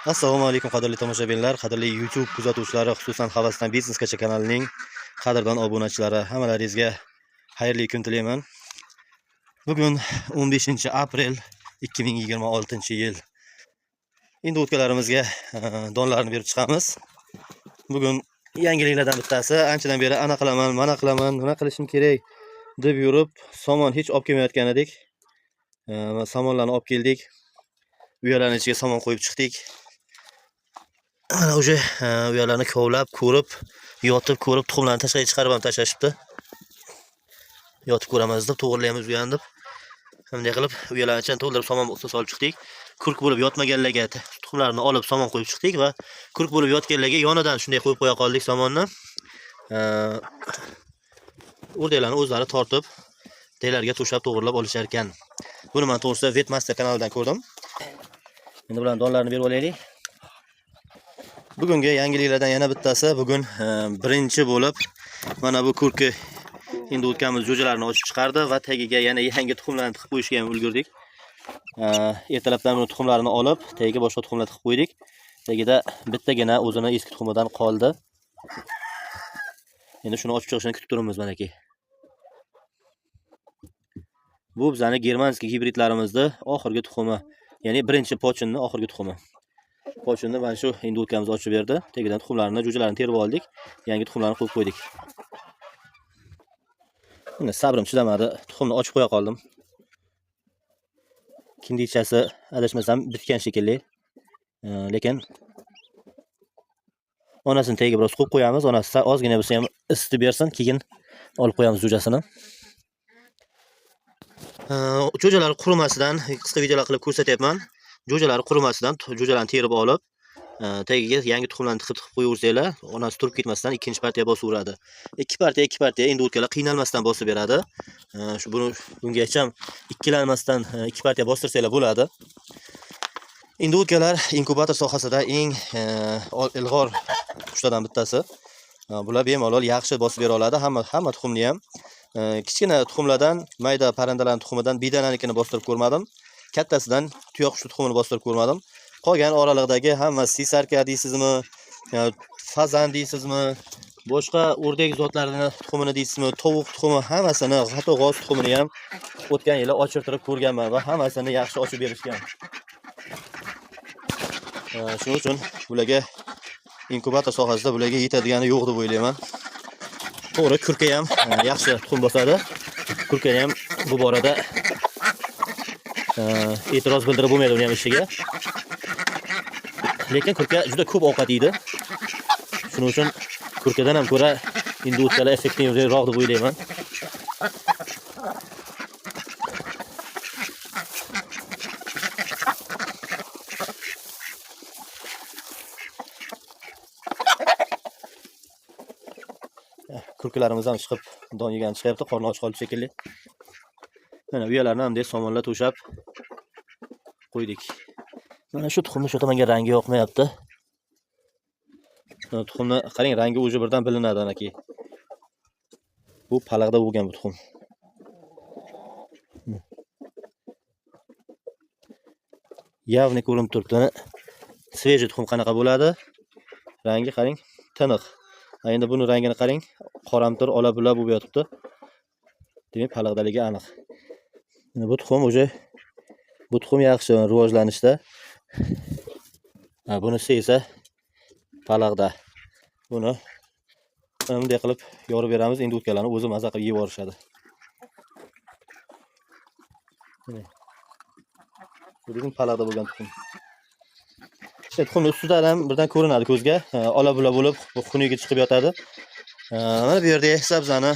Assalomu alaykum qadrli tomoshabinlar, qadrli YouTube kuzatuvchilari, xususan Havasdan Biznesgacha kanalining qadrdon obunachilari, hammalaringizga xayrli kun tilayman. Bugun 15-aprel 2026-yil. Endi o'tkalarimizga donlarni berib chiqamiz. Bugun yangiliklardan bittasi, anchadan beri ana qilaman, mana qilaman, nima qilishim kerak deb yurib, somon hech olib kelmayotgan edik. Somonlarni olib keldik. Uyalarning ichiga somon qo'yib chiqdik. Ana o'sha uyalarni kovlab, ko'rib, yotib ko'rib, tuxumlarni tashqariga chiqarib ham tashlashibdi. Yotib ko'ramiz deb, to'g'rilaymiz uyan deb. Bunday qilib uyalarni ichidan to'ldirib somon solib chiqdik. Kurk bo'lib yotmaganlarga tuxumlarni olib somon qo'yib chiqdik va kurk bo'lib yotganlarga yonidan shunday qo'yib qo'ya qoldik somonni. O'rdaklarni o'zlari tortib, deylarga to'shab to'g'rilab olishar ekan. Buni men to'g'risi Vetmaster kanalidan ko'rdim. Endi bularning donlarini berib olaylik. Bugungi yangiliklardan yana bittasi, bugun birinchi bo'lib mana bu kurki endi o'tganmiz jo'jalarni ochib chiqardi va tagiga yana yangi tuxumlarni tiqib qo'yishga ham ulgurdik. Ertalabdan buni tuxumlarini olib, tagiga boshqa tuxumlar tiqib qo'ydik. Tagida bittagina o'zini eski tuxumidan qoldi. Endi shuni ochib chiqishini kutib turibmiz manaki. Bu bizning germanskiy gibridlarimizning oxirgi tuxumi, ya'ni birinchi pochinning oxirgi tuxumi. Pochinni mana shu endi o'tkamiz ochib berdi. Tagidan tuxumlarini, jo'jalarni terib oldik. Yangi tuxumlarni qo'yib qo'ydik. Mana sabrim chidamadi. Tuxumni ochib qo'ya qoldim. Kindichasi adashmasam bitgan shekilli. Lekin onasini tagiga biroz qo'yib qo'yamiz. Onasi ozgina bo'lsa ham isitib bersin, keyin olib qo'yamiz jo'jasini. Jo'jalar qurimasidan qisqa videolar qilib ko'rsatyapman. Jo'jalar qurimasidan jo'jalarni terib olib, tagiga yangi tuxumlarni tiqib qo'yaversanglar, onasi turib ketmasdan ikkinchi partiya bosib uradi. Ikki partiya endi o'tkalar qiynalmasdan bosib beradi. Shu bungacha ikkilanmasdan ikki partiya bostirsanglar bo'ladi. Endi o'tkalar inkubator sohasida eng ilg'or qushlardan bittasi. Bular bemalol yaxshi bosib bera oladi, hamma tuxumni ham. Kichkina tuxumlardan, mayda parandalarning tuxumidan bedananikini bostirib ko'rmadim. Kattasidan tuyoqqush tuxumini bostirib ko'rmadim. Qolgan oralardagi hamma sisarka deysizmi, fazan deysizmi, boshqa o'rdak zotlarining tuxumini deysizmi, tovuq tuxumi hammasini, hatto g'oz tuxumini ham o'tgan yili ochirtirib ko'rganman va hammasini yaxshi ochib berishgan. Shuning uchun bularga inkubator sohasida bularga yetadigani yo'q deb o'ylayman. To'g'ri, kurka ham yaxshi tuxum bosadi. Kurka ham bu borada e'tiroz bildirib bo'lmaydi uning ham ishiga. Lekin kurka juda ko'p ovqat yeydi. Shuning uchun kurkadan ham ko'ra endi o'tkalar effektivroq deb o'ylayman. Kurkalarimiz ham chiqib, don yegan chiqyapti, qorni och qolib shekilli. Mana uyalarni ham somonlar to'shab qo'ydik. Mana shu tuxumni shu tomonga rangi yoqmayapti. Tuxumni qarang, rangi o'zi birdan bilinadi anaki. Bu paliqda bo'lgan bu tuxum. Yavni ko'rinib turibdi. Sveji tuxum qanaqa bo'ladi? Rangi qarang, tiniq. Endi buni rangini qarang, qoramtir, ola-bula bo'lib yotibdi. Demak, paliqdaligi aniq. Bu tuxum bu tuxum yaxshi rivojlanishda. Bunisi esa paliqda. Buni bunday qilib yorib beramiz, endi o'tkalarni o'zi maza qilib yeb olishadi. Bu bizning paliqda bo'lgan tuxum. Tuxumning ustidan ham birdan ko'rinadi ko'zga, ola-bula bo'lib, xuniga chiqib yotadi. Mana bu yerda esa bizani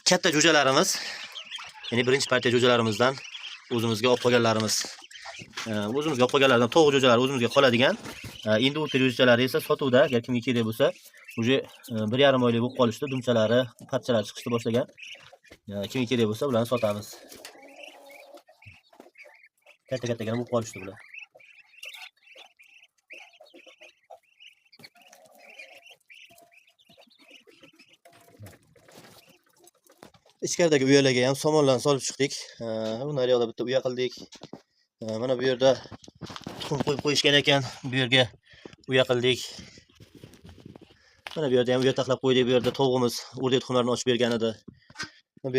katta jo'jalarimiz, ya'ni birinchi partiya jo'jalarimizdan o'zimizga olib qolganlarimiz. O'zimizga olib qolganlardan tovuq jo'jalari o'zimizga qoladigan. Endi o'tir jo'jalari esa sotuvda, agar kimga kerak bo'lsa, uje 1,5 oylik bo'lib qolishdi, dumchalari, parchalari chiqishni boshlagan. Kimga kerak bo'lsa, ularni sotamiz. Katta-kattagina bo'lib qolishdi bular. Ichkaridagi uyalarga ham somonlarni solib chiqdik. Bu naryoqda bitta uya qildik. Mana bu yerda tuxum qo'yib qo'yishgan ekan. Bu yerga uya qildik. Mana bu yerda ham uya taxlab qo'ydik. Bu yerda tovuqimiz o'rdek tuxumlarini ochib bergan edi. Bu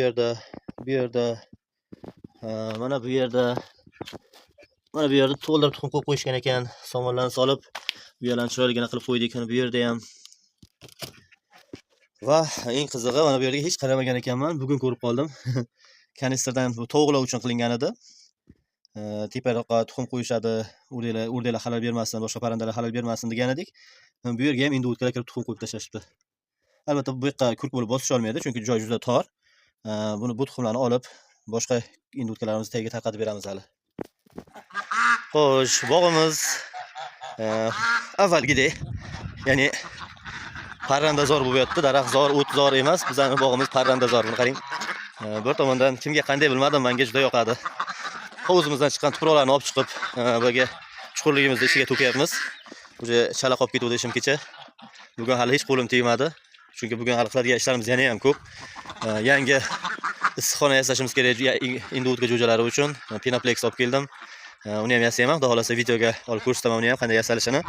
yerda mana bu yerda to'ldirib tuxum qo'yib qo'yishgan ekan. Somonlarni solib, bu yerlarni chiroyligina qilib qo'ydik. Mana bu yerda ham. Va eng qizig'i, mana bu yerga hech qaramagan ekanman. Bugun ko'rib qoldim. Kanistrdan bu tovuqlar uchun qilingan edi. Teparoqqa tuxum qo'yishadi, o'rdeklar xalal bermasin, boshqa parandalar xalal bermasin degan edik. Bu yerga ham endi o'tkalar kirib tuxum qo'yib tashlashibdi. Albatta bu yoqqa kurk bo'lib bosisha olmaydi, chunki joy juda tor. Bu tuxumlarni olib, boshqa endi o'tkalarimizni tagiga tarqatib beramiz hali. Xo'sh, bog'imiz avvalgidek, ya'ni parrandazor bo'lib yotdi. Daraxtzor, o'tzor emas, bizning bog'imiz parrandazor. Buni qarang. Bir tomondan kimga qanday bilmadim, menga juda yoqadi. Hovuzimizdan chiqqan tuproqlarni olib chiqib, burga chuqurligimizning ichiga to'kyapmiz. Uje chala qolib ketdi ishimgacha. Bugun hali hech qo'lim tegmadi. Chunki bugun hali qiladigan ishlarimiz yana ham ko'p. Yangi issiqxona yasashimiz kerak endi o'tga jo'jalari uchun. Pinaplex olib keldim. Uni ham yasayman. Xudo xolasa videoga olib ko'rsataman uni ham qanday yasalishini.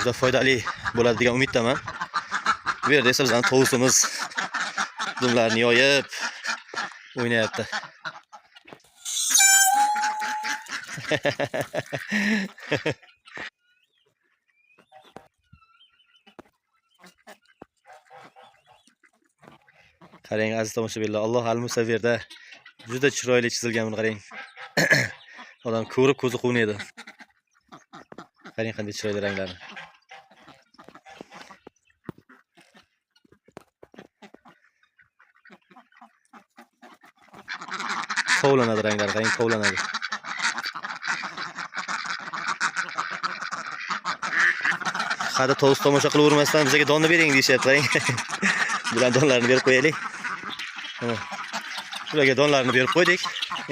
Juda foydali bo'ladi degan umiddaman. Bu yerda esa bizning tovusimiz dumlarni yoyib o'ynayapti. Qarang aziz tomoshabinlar, Alloh al-Musavvirda juda chiroyli chizilgan, buni qarang. Odam ko'rib ko'zi quvnaydi. Qarang qanday chiroyli ranglari. Tovlanadi ranglari, qarang tovlanadi. Hadi tovus tomosha qilavermasdan bizga donni bering deyishyapti, qarang. Bular donlarni berib qo'yaylik. Ularga donlarni berib qo'ydik.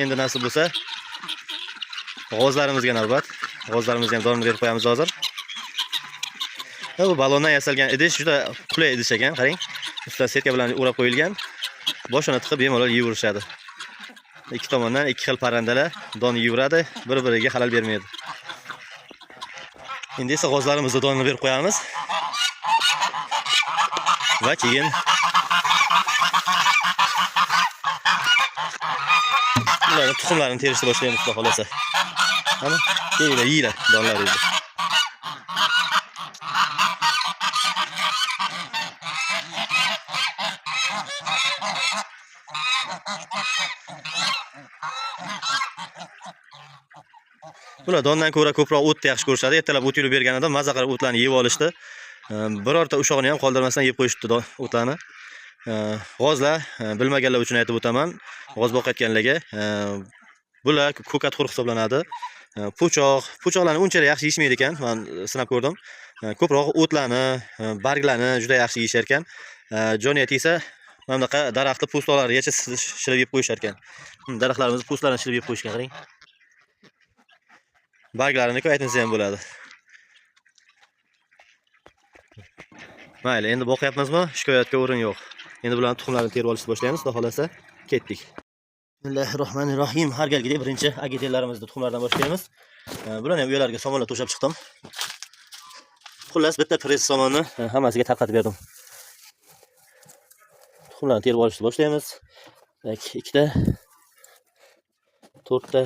Endi nasib bo'lsa, g'ozlarimizga navbat. G'ozlarimizga ham donni berib qo'yamiz hozir. Bu balondan yasalgan idish juda qulay idish ekan, qarang. Ustidan setka bilan o'rab qo'yilgan. Boshini tiqib bemalol yeyverishadi. Ikki tomondan ikki xil parrandalar don yeyveradi, bir-biriga xalal bermaydi. Endi esa g'ozlarimizga donni berib qo'yamiz. Va keyin ularning tuxumlarini terishni boshlaymiz, xudo xolasa. Mana, yeylar donlaringizni. Bular dondan ko'ra ko'proq o'tni yaxshi ko'rishadi. Ertalab o't yulib berganida maza qilib o'tlarni yeb olishdi. Birorta ushog'ini ham qoldirmasdan yeb qo'yishdi o'tlarni. G'ozlar bilmaganlar uchun aytib o'taman. G'oz boqayotganlarga bular ko'kat-xur hisoblanadi. Po'choqlarni unchalik yaxshi yeyishmaydi ekan. Men sinab ko'rdim. Ko'proq o'tlarni, barglarni juda yaxshi yeyishar ekan. Joniyat esa mana bunaqa daraxtni po'stlarigacha shilib yeb qo'yishar ekan. Daraxtlarimizni po'stlarini shilib yeb qo'yishgan, qarang. Barglarini-ku aytmasa ham bo'ladi. Mayli, endi boqyapmizmi? Shikoyatga o'rin yo'q. Endi bularning tuxumlarini terib olishni boshlaymiz, xudo xolasa. Ketdik. Bismillahirrohmanirrohim. Har galgidek birinchi agitellarimizni tuxumlardan boshlaymiz. Bularni ham uyalarga somonlar to'shab chiqdim. Xullas bitta press somonni hammasiga tarqatib berdim. Tuxumlarni terib olishni boshlaymiz. 2 ta, 4 ta,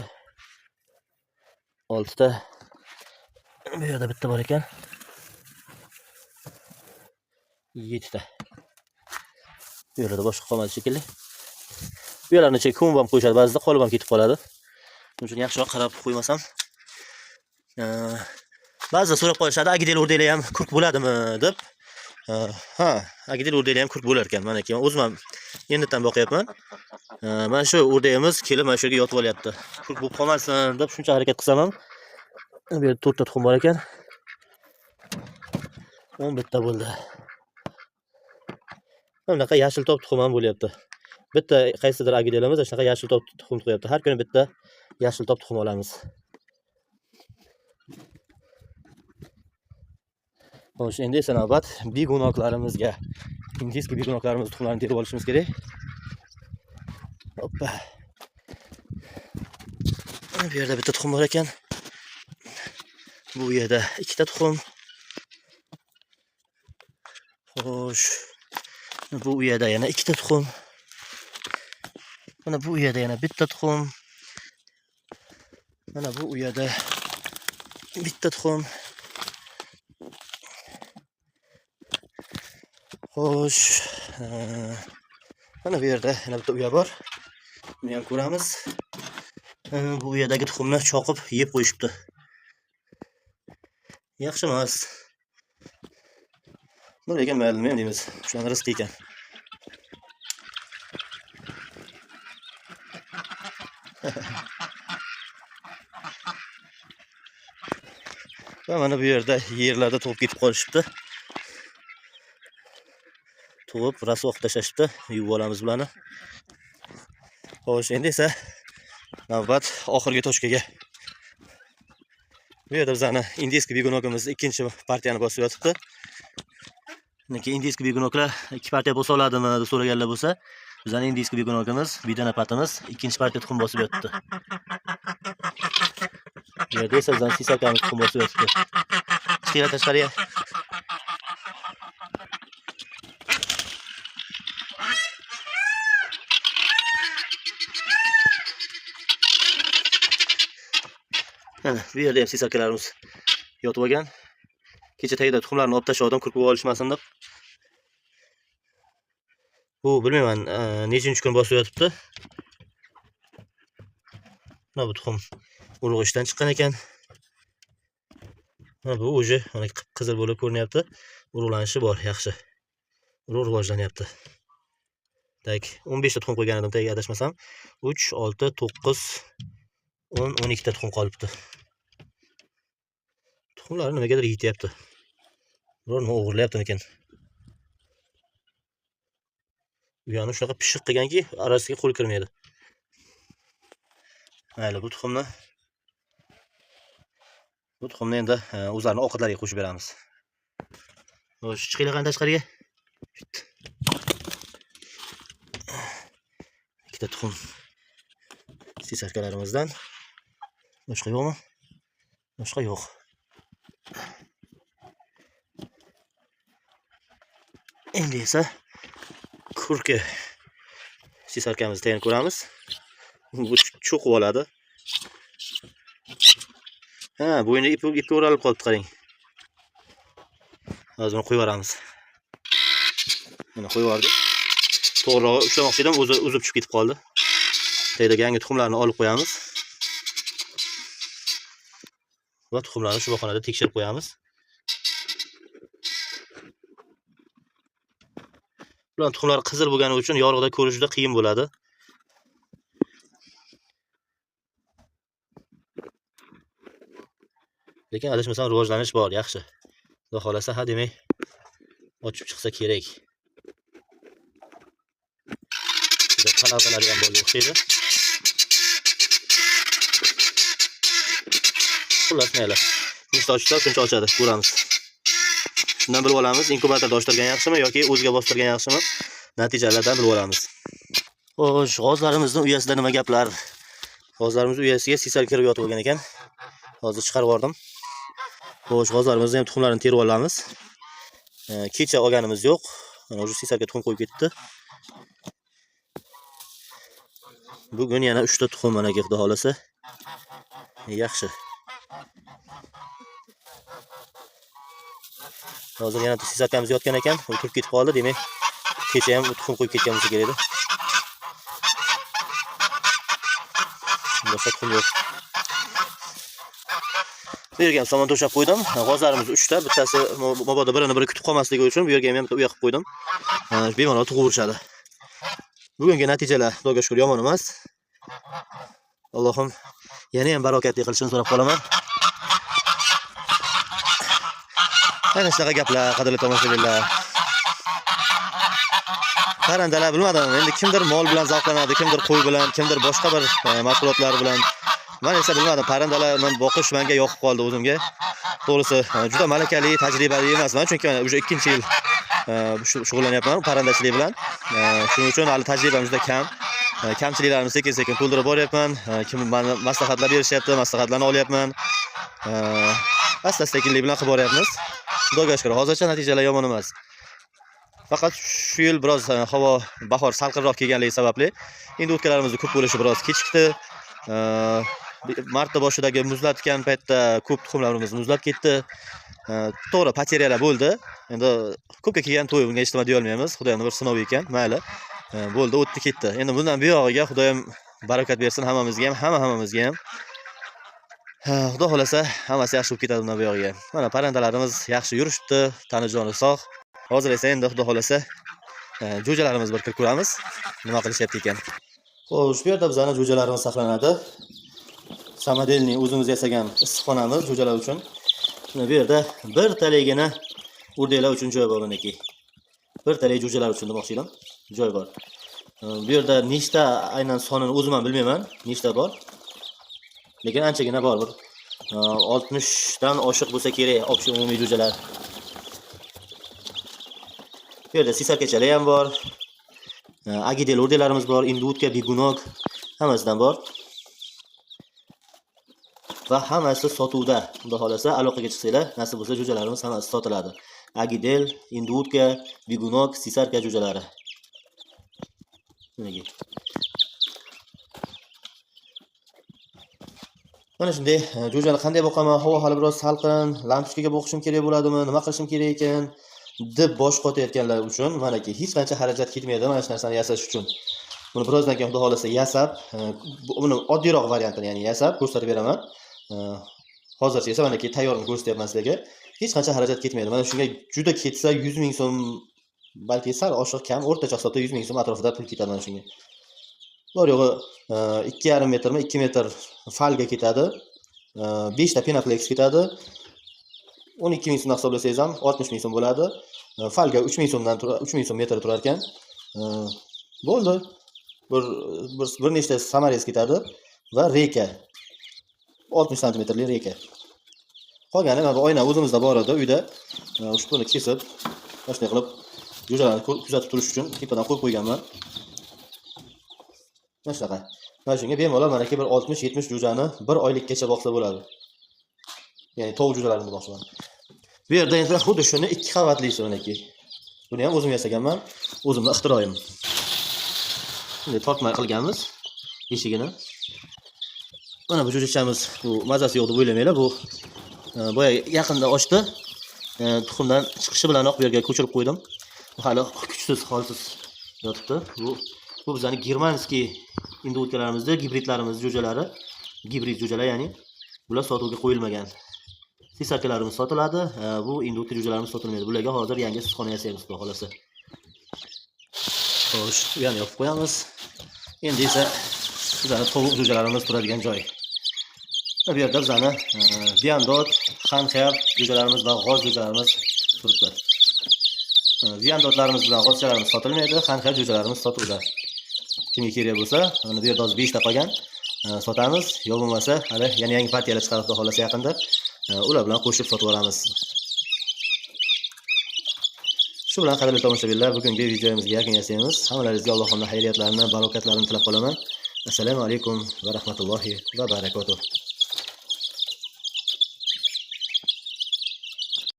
6 ta. Bu yerda bitta bor ekan. 7 ta. Bu yerda boshqa qolmadi shekilli. Bu yerlarni ichiga ko'mib ham qo'yishadi, ba'zida qolib ham ketib qoladi. Shuning uchun yaxshiroq qarab qo'ymasam. Ba'zida so'rab qolishadi, agidel o'rdeklar ham kurk bo'ladimi deb. Ha, agidel o'rdeklar ham kurk bo'lar ekan. Mana keyin o'zim ham endidan boqyapman. Mana shu o'rdegimiz kelib mana shu yerga yotib olyapti. Kurk bo'lib qolmasin deb shuncha harakat qilsam ham bu yerda 4 ta tuxum bor ekan. 11 ta bo'ldi. Bunaqa yashil top tuxum ham bo'lyapti. Bitta qaysidir agidelimiz shunaqa yashil top tuxum qo'yapti. Har kuni bitta yashil top tuxum olamiz. Xo'sh, endi esa navbat begunoklarimizga. Indiyski begunoklarimiz tuxumlarini terib olishimiz kerak. Hoppa. Bu yerda bitta tuxum bor ekan. Bu yerda ikkita tuxum. Xo'sh. Bu yerda yana ikkita tuxum. Mana bu yerda yana bitta tuxum. Mana bu yerda bitta tuxum. Xo'sh. Mana bu yerda yana bitta uya bor. Buni ham ko'ramiz. Bu yerdagi tuxumni choqib yeb qo'yishibdi. Yaxshi emas. Lekin mayli, nima deymiz? Shuning rizqi ekan. Va mana bu yerda yerlarda tug'ib ketib qolishibdi. Tug'ib rasvoq tashlashibdi. Yuvib olamiz bularni. Xo'sh, endi esa navbat oxirgi tochkaga. Bu yerda bizani indiyskiy begunokimiz ikkinchi partiyani bosib yotibdi. Lekin indiyskiy begunoklar ikki partiya bosa oladimi deb so'raganlar bo'lsa, bizani indiyskiy begunokimiz, bidana patimiz ikkinchi partiya tuxum bosib yotibdi. Bu yerda esa bizani sisakamiz tuxum bosib yotibdi. Chiqinglar tashqariga. Bu yerda ham sisakalarimiz yotib olgan. Kecha tagida tuxumlarni olib tashladim, qirqib olishmasin deb. Bu bilmayman, nechinchi kun bosib yotibdi. Mana bu tuxum urug' ishdan chiqqan ekan. Mana bu o'zi mana qizil bo'lib ko'rinyapti. Urug'lanishi bor, yaxshi. Urug' rivojlanyapti. Tak 15 ta tuxum qo'ygan edim, tagiga adashmasam. 3, 6, 9, 10, 12 ta tuxum qolibdi. Tuxumlarni nimagadir yetyapti. Biror nima o'g'irlayapti ekan. Uyani shunaqa pishiq qilganki, arasiga qo'l kirmaydi. Mayli, bu tuxumni endi o'zlarining ovqatlariga qo'shib beramiz. Xo'sh, chiqinglar qani tashqariga. Ikkita tuxum sisarkalarimizdan. Boshqa yo'qmi? Boshqa yo'q. Endi esa kurka sisarkamizni tayyor ko'ramiz. Bu cho'qib oladi. Bo'yniga ipga o'ralib qolibdi, qarang. Hozir buni qo'yib yuboramiz. Mana qo'yib yubordik. To'g'rirog'i ushlamoqchi edim, o'zi uzib tushib ketib qoldi. Tagidagi yangi tuxumlarni olib qo'yamiz. Va tuxumlarni shu xonada tekshirib qo'yamiz. Bular tuxumlar qizil bo'lgani uchun yorug'da ko'rish juda qiyin bo'ladi. Lekin adashmasam rivojlanish bor, yaxshi. Xudo xolasa, ha demay ochib chiqsa kerak. Juda talablarga ham bo'lib o'xshaydi. Xullas, mayli. Shuncha ochsa, shuncha ochadi, ko'ramiz. Shundan bilib olamiz, inkubatorda ochtirgan yaxshimi yoki o'ziga bostirgan yaxshimi? Natijalardan bilib olamiz. Xo'sh, g'ozlarimizning uyasida nima gaplar? G'ozlarimiz uyasiga sisar kirib yotib olgan ekan. Hozir chiqarib yubordim. Xo'sh, g'ozlarimizni ham tuxumlarini terib olamiz. Kecha olganimiz yo'q. Mana o'sha sisarga tuxum qo'yib ketdi. Bugun yana 3 ta tuxum mana Xudo xolasa. Yaxshi. Hozir yana sisarkamiz yotgan ekan, u turib ketib qoldi, demak, kecha ham tuxum qo'yib ketgan bo'lsa kerak edi. Boshqa tuxum yo'q. Bu yerga ham somon to'shab qo'ydim. G'ozlarimiz 3 ta, bittasi mabodo birini-biri kutib qolmasligi uchun bu yerga ham bitta uya qilib qo'ydim. Bemalol tug'averishadi. Bugungi natijalar Xudoga shukr yomon emas. Allohim yana ham barokatli qilishini so'rab qolaman. Mana shunaqa gaplar, qadrli tomoshabinlar. Parandalar bilmadim, endi kimdir mol bilan zavqlanadi, kimdir qo'y bilan, kimdir boshqa bir mahsulotlar bilan. Men esa bilmadim, parandalarni boqish menga yoqib qoldi o'zimga. To'g'risi, juda malakali, tajribali emasman, chunki men o'sha 2-yil shug'ullanyapman parandachilik bilan. Shuning uchun hali tajribam juda kam. Kamchiliklarni sekin-sekin to'ldirib boryapman. Kim meni maslahatlar berishyapti, maslahatlarni olyapman. asta-sekinlik bilan qilib boryapmiz. Xudoga shukr, hozircha natijalar yomon emas. Faqat shu yil biroz havo bahor salqinroq kelganligi sababli endi o'tkalarimizni ko'p bo'lishi biroz kechikdi. Martda boshidagi muzlatgan paytda ko'p tuxumlarimiz muzlab ketdi. To'g'ri, poteriyalar bo'ldi. Endi ko'pga kelgan to'y bunga ijtimoiy deya olmaymiz. Xudoyim bir sinov ekan, mayli. Bo'ldi, o'tdi ketdi. Endi bundan buyog'iga Xudoyim barakat bersin hammamizga ham, hammamizga ham. Xudo xolasa hammasi yaxshi bo'lib ketadi bundan buyog'iga. Mana parandalarimiz yaxshi yurishibdi, tanijoni sog'. Hozir esa endi Xudo xolasa jo'jalarimiz bir kirib ko'ramiz. Nima qilishyapti ekan. Xo'sh, bu yerda bizning jo'jalarimiz saqlanadi. Samodelniy o'zimiz yasagan issiqxonamiz jo'jalar uchun. Bu yerda bir talegina o'rdaklar uchun joy bor meniki. Bir talay jo'jalar uchun demoqchi edim. Joy bor. Bu yerda nechta aynan sonini o'zim ham bilmayman, nechta bor. Lekin anchagina bor, bir 60 dan oshiq bo'lsa kerak option umumiy jo'jalar. Bu yerda sisarkachalar ham bor. Agidel o'rdaklarimiz bor, indutka, bigunok hammasidan bor. Va hammasi sotuvda. Xudo xolasa aloqaga chiqsanglar, nasib bo'lsa jo'jalarimiz hammasi sotiladi. Agidel, indutka, bigunok, sisarka jo'jalari. Mana shunday jo'jani qanday boqaman? Havo hali biroz salqin, lampochkaga boqishim kerak bo'ladimi? Nima qilishim kerak ekan? Deb bosh qotayotganlar uchun manaki hech qancha xarajat ketmaydi mana shu narsani yasash uchun. Buni birozdan keyin Xudo xolasa yasab, buni oddiyroq variantini, ya'ni yasab ko'rsatib beraman. Hozircha esa manaki tayyorini ko'rsatyapman sizlarga. Hech qancha xarajat ketmaydi. Mana shunga juda ketsa 100 ming so'm, balki sal oshiq kam, o'rtacha hisobda 100 ming so'm atrofida pul ketadi mana shunga. Bor yo'g'i 2,5 metrmi, 2 metr falga ketadi. 5 ta Pinaplex ketadi. 12 ming so'mdan hisoblasangiz ham 60 ming so'm bo'ladi. Falga 3 ming so'mdan 3 ming so'm metr turar ekan. Bo'ldi. Bir nechta samarez ketadi va reka 60 santimetrli reka. Qolgani mana bu oyna o'zimizda bor edi uyda. Ushbuni kesib, shunday qilib jo'jalarni kuzatib turish uchun tepadan qo'yib qo'yganman. Mana shunaqa. Mana shunga bemalol mana bir 60-70 jo'jani bir oylikgacha boqsa bo'ladi. Ya'ni tovuq jo'jalarini boqsaman. Bu yerda endi xuddi shuni 2 qavatlisi meniki. Buni ham o'zim yasaganman, o'zimning ixtiroyim. Bunday tortma qilganmiz eshigini. Mana bu jo'jachamiz, bu mazasi yo'q deb o'ylamanglar, bu boya yaqinda ochdi. Tuxumdan chiqishi bilanoq bu yerga ko'chirib qo'ydim. Bu hali kuchsiz, holsiz yotibdi. Bu bizning germanskiy indutkalarimizni, gibridlarimiz jo'jalari, gibrid jo'jalar ya'ni. Bular sotuvga qo'yilmagan. Sisarkalarimiz sotiladi, bu indutka jo'jalarimiz sotilmaydi. Bularga hozir yangi issiqxona yasaymiz, xudo xolasa. Xo'sh, bu yerni yopib qo'yamiz. Endi esa bizning tovuq jo'jalarimiz turadigan joy. Bu yerda bizning viandot, xanxer jo'jalarimiz va g'oz jo'jalarimiz turibdi. Viandotlarimiz bilan g'ozchalarimiz sotilmaydi, xanxer jo'jalarimiz sotuvda. Kimga kerak bo'lsa, mana bu yerda 5 ta qolgan sotamiz, yo bo'lmasa hali yana yangi partiyalar chiqarib xudo xolasa yaqinda ular bilan qo'shib sotib olamiz. Shu bilan qadrli tomoshabinlar, bugungi videomizga yakun yasaymiz. Hammalaringizga Allohning xayriyatlarini, barokatlarini tilab qolaman. Assalomu alaykum va rahmatullohi va barakotuh.